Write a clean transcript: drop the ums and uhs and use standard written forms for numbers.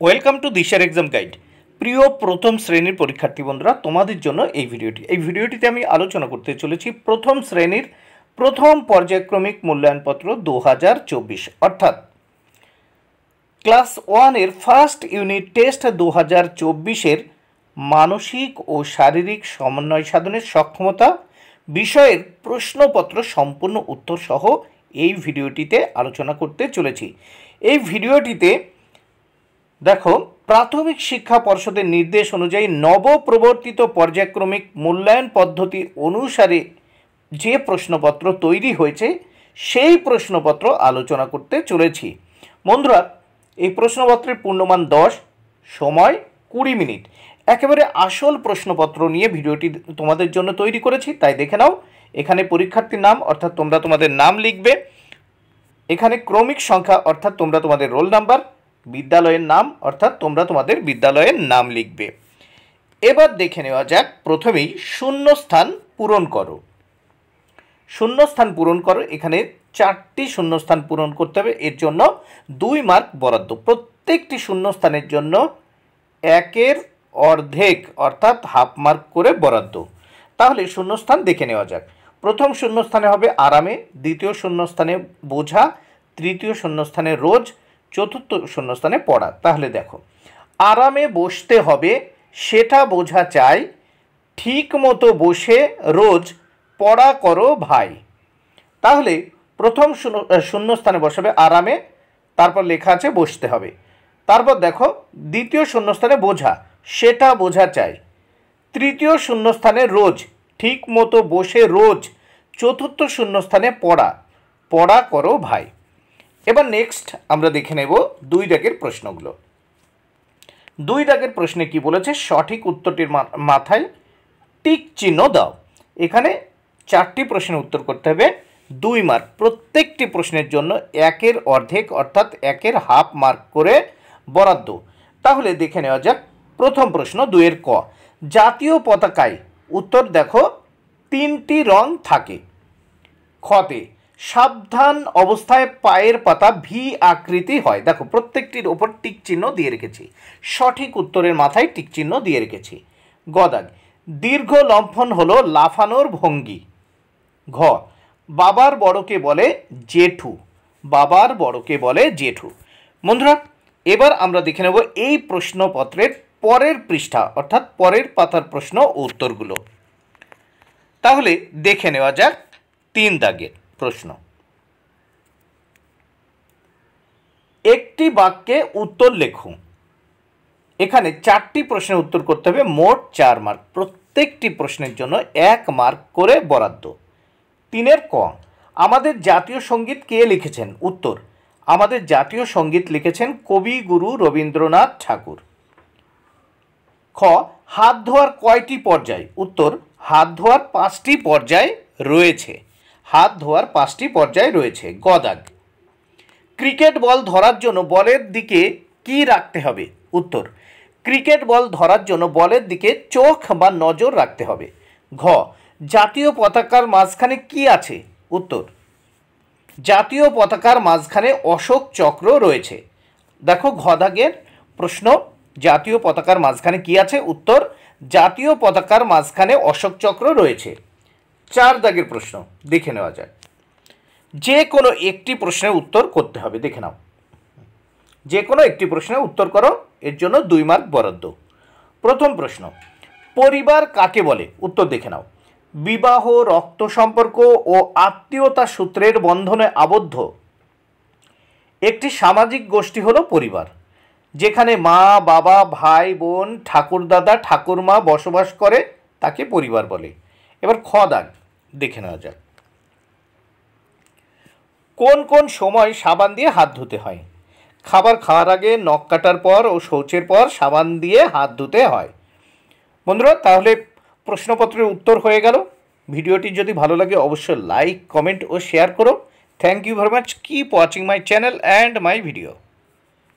Welcome to দিশার exam guide. প্রিয় প্রথম শ্রেণীর পরীক্ষার্থী বন্ধুরা, তোমাদের জন্য এই ভিডিওটিতে আমি আলোচনা করতে চলেছি প্রথম শ্রেণীর প্রথম পর্যায়ক্রমিক মূল্যায়নপত্র 2024 অর্থাৎ ক্লাস 1-এর ফার্স্ট ইউনিট টেস্ট 2024-এর মানসিক ও শারীরিক সমন্বয় সাধনের সক্ষমতা বিষয়ের প্রশ্নপত্র সম্পূর্ণ উত্তর সহ এই ভিডিওটিতে আলোচনা করতে চলেছি। এই ভিডিওটিতে দেখো, প্রাথমিক শিক্ষা পর্ষদের নির্দেশ অনুযায়ী নবপ্রবর্তিত পর্যায়ক্রমিক মূল্যায়ন পদ্ধতি অনুসারে যে প্রশ্নপত্র তৈরি হয়েছে সেই প্রশ্নপত্র আলোচনা করতে চলেছি। বন্ধুরা, এই প্রশ্নপত্রের পূর্ণমান 10, সময় 20 মিনিট। একেবারে আসল প্রশ্নপত্র নিয়ে ভিডিওটি তোমাদের জন্য তৈরি করেছি, তাই দেখে নাও। এখানে পরীক্ষার্থীর নাম অর্থাৎ তোমরা তোমাদের নাম লিখবে, এখানে ক্রমিক সংখ্যা অর্থাৎ তোমরা তোমাদের রোল নাম্বার, বিদ্যালয়ের নাম অর্থাৎ তোমরা তোমাদের বিদ্যালয়ের নাম লিখবে। এবার দেখে নেওয়া যাক, প্রথমেই শূন্যস্থান পূরণ করো। শূন্যস্থান পূরণ করো, এখানে 4টি শূন্যস্থান পূরণ করতে হবে, এর জন্য 2 মার্ক বরাদ্দ। প্রত্যেকটি শূন্যস্থানের জন্য 1-এর অর্ধেক অর্থাৎ হাফ মার্ক করে বরাদ্দ। তাহলে শূন্যস্থান দেখে নেওয়া যাক। প্রথম শূন্যস্থানে হবে আরামে, দ্বিতীয় শূন্যস্থানে বোঝা, তৃতীয় শূন্যস্থানে রোজ, চতুর্থ শূন্যস্থানে পড়া। তাহলে দেখো, আরামে বসতে হবে সেটা বোঝা চাই, ঠিক মতো বসে রোজ পড়া করো ভাই। তাহলে প্রথম শূন্যস্থানে বসাবে আরামে, তারপর লেখা আছে বসতে হবে। তারপর দেখো, দ্বিতীয় শূন্যস্থানে বোঝা সেটা বোঝা চাই, তৃতীয় শূন্যস্থানে রোজ ঠিক মতো বসে রোজ, চতুর্থ শূন্যস্থানে পড়া পড়া করো ভাই। এবার নেক্সট আমরা দেখে নেব 2 দাগের প্রশ্নগুলো। 2 দাগের প্রশ্নে কি বলেছে, সঠিক উত্তরটির মাথায় টিক চিহ্ন দাও। এখানে 4টি প্রশ্নের উত্তর করতে হবে, 2 মার্ক। প্রত্যেকটি প্রশ্নের জন্য 1-এর অর্ধেক অর্থাৎ 1-এর হাফ মার্ক করে বরাদ্দ। তাহলে দেখে নেওয়া যাক প্রথম প্রশ্ন 2-এর ক। জাতীয় পতাকায় উত্তর দেখো 3টি রং থাকে। খতে সাবধান অবস্থায় পায়ের পাতা ভি আকৃতি হয়। দেখো, প্রত্যেকটির ওপর টিক চিহ্ন দিয়ে রেখেছি, সঠিক উত্তরের মাথায় টিক চিহ্ন দিয়ে রেখেছি। গদাগ দীর্ঘ লম্ফন হলো লাফানোর ভঙ্গি। ঘ বাবার বড়কে বলে জেঠু, বাবার বড়কে বলে জেঠু। বন্ধুরা, এবার আমরা দেখে নেব এই প্রশ্নপত্রের পরের পৃষ্ঠা অর্থাৎ পরের পাতার প্রশ্ন ও উত্তরগুলো। তাহলে দেখে নেওয়া যাক 3 দাগের প্রশ্ন। একটি বাক্যে উত্তর লেখো। এখানে 4টি প্রশ্নের উত্তর করতে হবে, মোট 4 মার্ক। প্রত্যেকটি প্রশ্নের জন্য 1 মার্ক করে বরাদ্দ। 3-এর ক। আমাদের জাতীয় সঙ্গীত কে লিখেছেন? উত্তর, আমাদের জাতীয় সঙ্গীত লিখেছেন কবিগুরু রবীন্দ্রনাথ ঠাকুর। খ হাত ধোয়ার কয়টি পর্যায়? উত্তর, হাত ধোয়ার 5টি পর্যায় রয়েছে। হাত ধোয়ার 5টি পর্যায় রয়েছে। গদাগ ক্রিকেট বল ধরার জন্য বলের দিকে কি রাখতে হবে? উত্তর, ক্রিকেট বল ধরার জন্য বলের দিকে চোখ বা নজর রাখতে হবে। ঘ জাতীয় পতাকার মাঝখানে কি আছে? উত্তর, জাতীয় পতাকার মাঝখানে অশোক চক্র রয়েছে। দেখো, ঘ দাগের প্রশ্ন, জাতীয় পতাকার মাঝখানে কি আছে? উত্তর, জাতীয় পতাকার মাঝখানে অশোক চক্র রয়েছে। 4 দাগের প্রশ্ন দেখে নেওয়া যায়। যে কোনো একটি প্রশ্নের উত্তর করতে হবে, দেখে নাও। যে কোনো একটি প্রশ্নের উত্তর করো, এর জন্য 2 মার্ক বরাদ্দ। প্রথম প্রশ্ন, পরিবার কাকে বলে? উত্তর দেখে নাও। বিবাহ, রক্ত সম্পর্ক ও আত্মীয়তা সূত্রের বন্ধনে আবদ্ধ একটি সামাজিক গোষ্ঠী হলো পরিবার, যেখানে মা, বাবা, ভাই, বোন, ঠাকুরদাদা, ঠাকুরমা বসবাস করে, তাকে পরিবার বলে। এবার খ দাগ দেখে নেওয়া যাক। কোন কোন সময় সাবান দিয়ে হাত ধুতে হয়? খাবার খাওয়ার আগে, নখ কাটার পর ও শৌচের পর সাবান দিয়ে হাত ধুতে হয়। বন্ধুরা, তাহলে প্রশ্নপত্রের উত্তর হয়ে গেল। ভিডিওটি যদি ভালো লাগে অবশ্যই লাইক, কমেন্ট ও শেয়ার করো। Thank you very much. Keep watching my channel and my video.